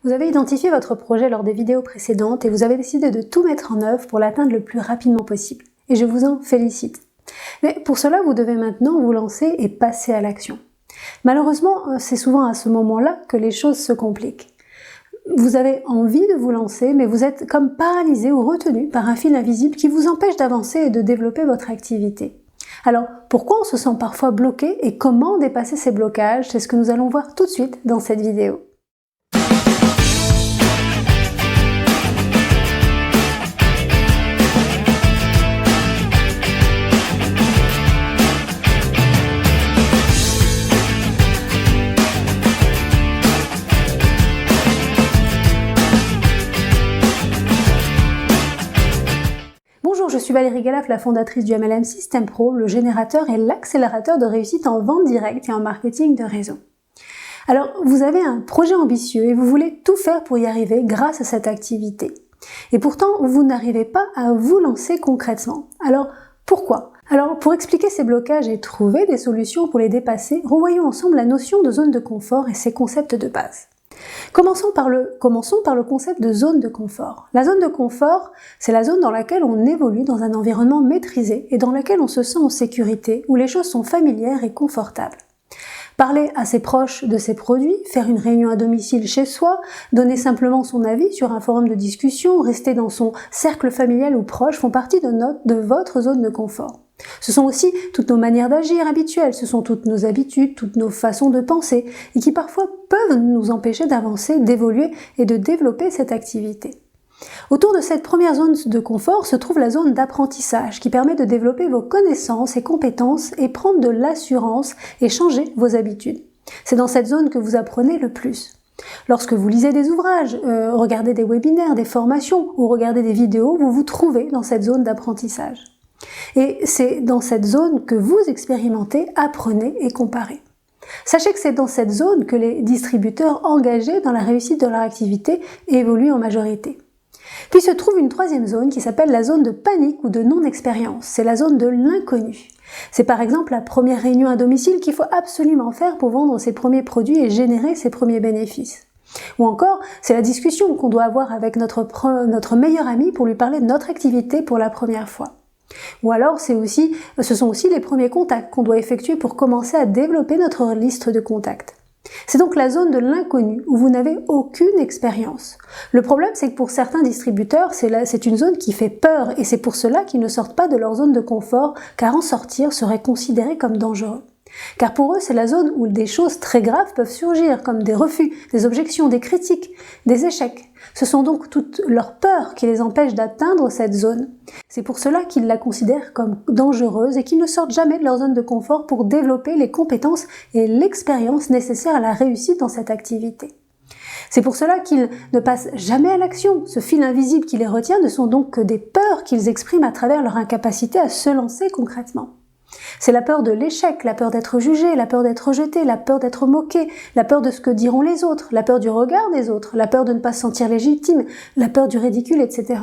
Vous avez identifié votre projet lors des vidéos précédentes et vous avez décidé de tout mettre en œuvre pour l'atteindre le plus rapidement possible. Et je vous en félicite. Mais pour cela, vous devez maintenant vous lancer et passer à l'action. Malheureusement, c'est souvent à ce moment-là que les choses se compliquent. Vous avez envie de vous lancer, mais vous êtes comme paralysé ou retenu par un fil invisible qui vous empêche d'avancer et de développer votre activité. Alors, pourquoi on se sent parfois bloqué et comment dépasser ces blocages? C'est ce que nous allons voir tout de suite dans cette vidéo. Bonjour, je suis Valérie Galaf, la fondatrice du MLM System Pro, le générateur et l'accélérateur de réussite en vente directe et en marketing de réseau. Alors, vous avez un projet ambitieux et vous voulez tout faire pour y arriver grâce à cette activité. Et pourtant, vous n'arrivez pas à vous lancer concrètement. Alors, pourquoi ? Alors, pour expliquer ces blocages et trouver des solutions pour les dépasser, revoyons ensemble la notion de zone de confort et ses concepts de base. Commençons par le concept de zone de confort. La zone de confort, c'est la zone dans laquelle on évolue dans un environnement maîtrisé et dans laquelle on se sent en sécurité, où les choses sont familières et confortables. Parler à ses proches de ses produits, faire une réunion à domicile chez soi, donner simplement son avis sur un forum de discussion, rester dans son cercle familial ou proche font partie de votre zone de confort. Ce sont aussi toutes nos manières d'agir habituelles, ce sont toutes nos habitudes, toutes nos façons de penser et qui parfois peuvent nous empêcher d'avancer, d'évoluer et de développer cette activité. Autour de cette première zone de confort se trouve la zone d'apprentissage qui permet de développer vos connaissances et compétences et prendre de l'assurance et changer vos habitudes. C'est dans cette zone que vous apprenez le plus. Lorsque vous lisez des ouvrages, regardez des webinaires, des formations ou regardez des vidéos, vous vous trouvez dans cette zone d'apprentissage. Et c'est dans cette zone que vous expérimentez, apprenez et comparez. Sachez que c'est dans cette zone que les distributeurs engagés dans la réussite de leur activité évoluent en majorité. Puis se trouve une troisième zone qui s'appelle la zone de panique ou de non-expérience. C'est la zone de l'inconnu. C'est par exemple la première réunion à domicile qu'il faut absolument faire pour vendre ses premiers produits et générer ses premiers bénéfices. Ou encore, c'est la discussion qu'on doit avoir avec notre meilleur ami pour lui parler de notre activité pour la première fois. Ou alors, ce sont aussi les premiers contacts qu'on doit effectuer pour commencer à développer notre liste de contacts. C'est donc la zone de l'inconnu où vous n'avez aucune expérience. Le problème, c'est que pour certains distributeurs, c'est une zone qui fait peur et c'est pour cela qu'ils ne sortent pas de leur zone de confort, car en sortir serait considéré comme dangereux. Car pour eux, c'est la zone où des choses très graves peuvent surgir, comme des refus, des objections, des critiques, des échecs. Ce sont donc toutes leurs peurs qui les empêchent d'atteindre cette zone. C'est pour cela qu'ils la considèrent comme dangereuse et qu'ils ne sortent jamais de leur zone de confort pour développer les compétences et l'expérience nécessaires à la réussite dans cette activité. C'est pour cela qu'ils ne passent jamais à l'action. Ce fil invisible qui les retient ne sont donc que des peurs qu'ils expriment à travers leur incapacité à se lancer concrètement. C'est la peur de l'échec, la peur d'être jugé, la peur d'être rejeté, la peur d'être moqué, la peur de ce que diront les autres, la peur du regard des autres, la peur de ne pas se sentir légitime, la peur du ridicule, etc.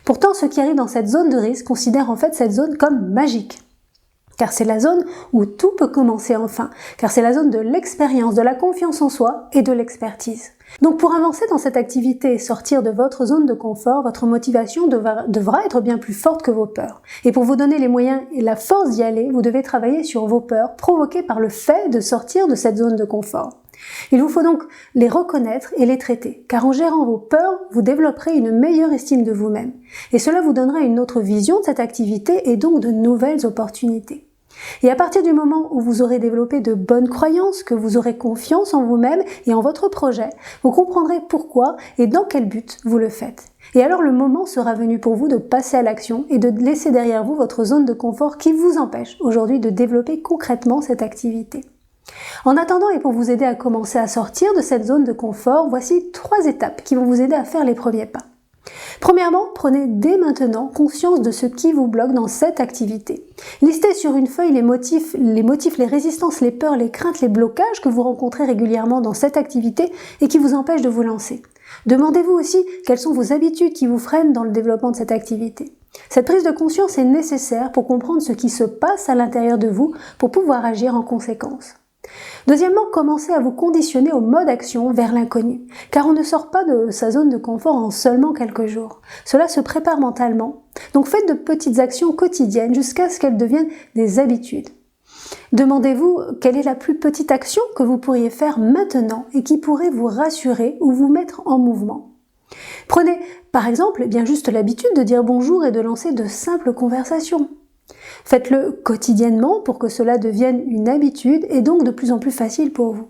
Pourtant, ceux qui arrivent dans cette zone de risque considèrent en fait cette zone comme magique. Car c'est la zone où tout peut commencer enfin, car c'est la zone de l'expérience, de la confiance en soi et de l'expertise. Donc pour avancer dans cette activité et sortir de votre zone de confort, votre motivation devra être bien plus forte que vos peurs. Et pour vous donner les moyens et la force d'y aller, vous devez travailler sur vos peurs provoquées par le fait de sortir de cette zone de confort. Il vous faut donc les reconnaître et les traiter, car en gérant vos peurs, vous développerez une meilleure estime de vous-même. Et cela vous donnera une autre vision de cette activité et donc de nouvelles opportunités. Et à partir du moment où vous aurez développé de bonnes croyances, que vous aurez confiance en vous-même et en votre projet, vous comprendrez pourquoi et dans quel but vous le faites. Et alors le moment sera venu pour vous de passer à l'action et de laisser derrière vous votre zone de confort qui vous empêche aujourd'hui de développer concrètement cette activité. En attendant et pour vous aider à commencer à sortir de cette zone de confort, voici 3 étapes qui vont vous aider à faire les premiers pas. Premièrement, prenez dès maintenant conscience de ce qui vous bloque dans cette activité. Listez sur une feuille les motifs, les résistances, les peurs, les craintes, les blocages que vous rencontrez régulièrement dans cette activité et qui vous empêchent de vous lancer. Demandez-vous aussi quelles sont vos habitudes qui vous freinent dans le développement de cette activité. Cette prise de conscience est nécessaire pour comprendre ce qui se passe à l'intérieur de vous pour pouvoir agir en conséquence. Deuxièmement, commencez à vous conditionner au mode action vers l'inconnu, car on ne sort pas de sa zone de confort en seulement quelques jours. Cela se prépare mentalement, donc faites de petites actions quotidiennes jusqu'à ce qu'elles deviennent des habitudes. Demandez-vous quelle est la plus petite action que vous pourriez faire maintenant et qui pourrait vous rassurer ou vous mettre en mouvement. Prenez par exemple bien juste l'habitude de dire bonjour et de lancer de simples conversations. Faites-le quotidiennement pour que cela devienne une habitude et donc de plus en plus facile pour vous.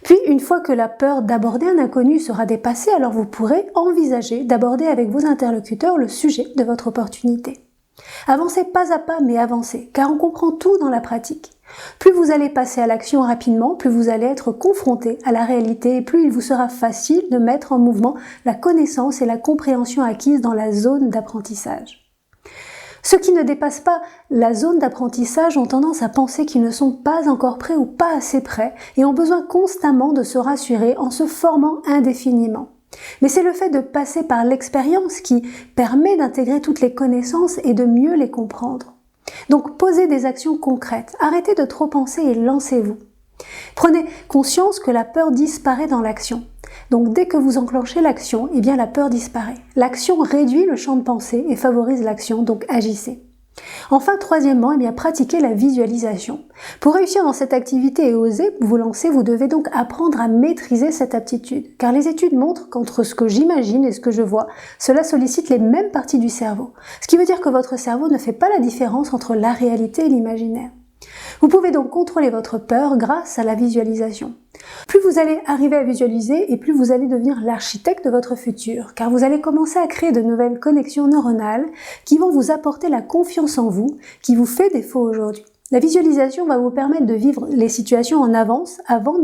Puis, une fois que la peur d'aborder un inconnu sera dépassée, alors vous pourrez envisager d'aborder avec vos interlocuteurs le sujet de votre opportunité. Avancez pas à pas, mais avancez, car on comprend tout dans la pratique. Plus vous allez passer à l'action rapidement, plus vous allez être confronté à la réalité et plus il vous sera facile de mettre en mouvement la connaissance et la compréhension acquises dans la zone d'apprentissage. Ceux qui ne dépassent pas la zone d'apprentissage ont tendance à penser qu'ils ne sont pas encore prêts ou pas assez prêts et ont besoin constamment de se rassurer en se formant indéfiniment. Mais c'est le fait de passer par l'expérience qui permet d'intégrer toutes les connaissances et de mieux les comprendre. Donc posez des actions concrètes, arrêtez de trop penser et lancez-vous. Prenez conscience que la peur disparaît dans l'action. Donc dès que vous enclenchez l'action, eh bien la peur disparaît. L'action réduit le champ de pensée et favorise l'action, donc agissez. Enfin, troisièmement, eh bien pratiquez la visualisation. Pour réussir dans cette activité et oser vous lancer, vous devez donc apprendre à maîtriser cette aptitude. Car les études montrent qu'entre ce que j'imagine et ce que je vois, cela sollicite les mêmes parties du cerveau. Ce qui veut dire que votre cerveau ne fait pas la différence entre la réalité et l'imaginaire. Vous pouvez donc contrôler votre peur grâce à la visualisation. Plus vous allez arriver à visualiser et plus vous allez devenir l'architecte de votre futur, car vous allez commencer à créer de nouvelles connexions neuronales qui vont vous apporter la confiance en vous qui vous fait défaut aujourd'hui. La visualisation va vous permettre de vivre les situations en avance avant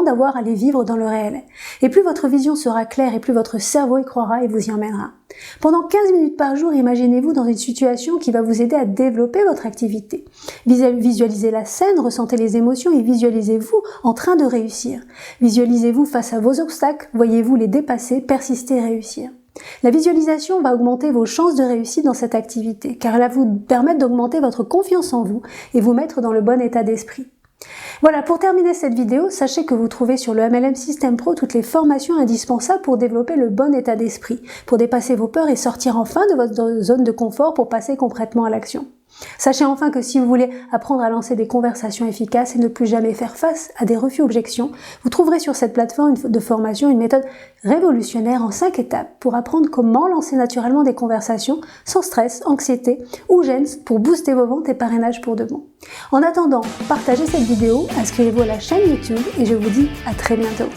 d'avoir à les vivre dans le réel. Et plus votre vision sera claire et plus votre cerveau y croira et vous y emmènera. Pendant 15 minutes par jour, imaginez-vous dans une situation qui va vous aider à développer votre activité. Visualisez la scène, ressentez les émotions et visualisez-vous en train de réussir. Visualisez-vous face à vos obstacles, voyez-vous les dépasser, persister et réussir. La visualisation va augmenter vos chances de réussite dans cette activité, car elle va vous permettre d'augmenter votre confiance en vous et vous mettre dans le bon état d'esprit. Voilà, pour terminer cette vidéo, sachez que vous trouvez sur le MLM System Pro toutes les formations indispensables pour développer le bon état d'esprit, pour dépasser vos peurs et sortir enfin de votre zone de confort pour passer concrètement à l'action. Sachez enfin que si vous voulez apprendre à lancer des conversations efficaces et ne plus jamais faire face à des refus-objections, vous trouverez sur cette plateforme de formation une méthode révolutionnaire en 5 étapes pour apprendre comment lancer naturellement des conversations sans stress, anxiété ou gêne pour booster vos ventes et parrainage pour de bon. En attendant, partagez cette vidéo, inscrivez-vous à la chaîne YouTube et je vous dis à très bientôt.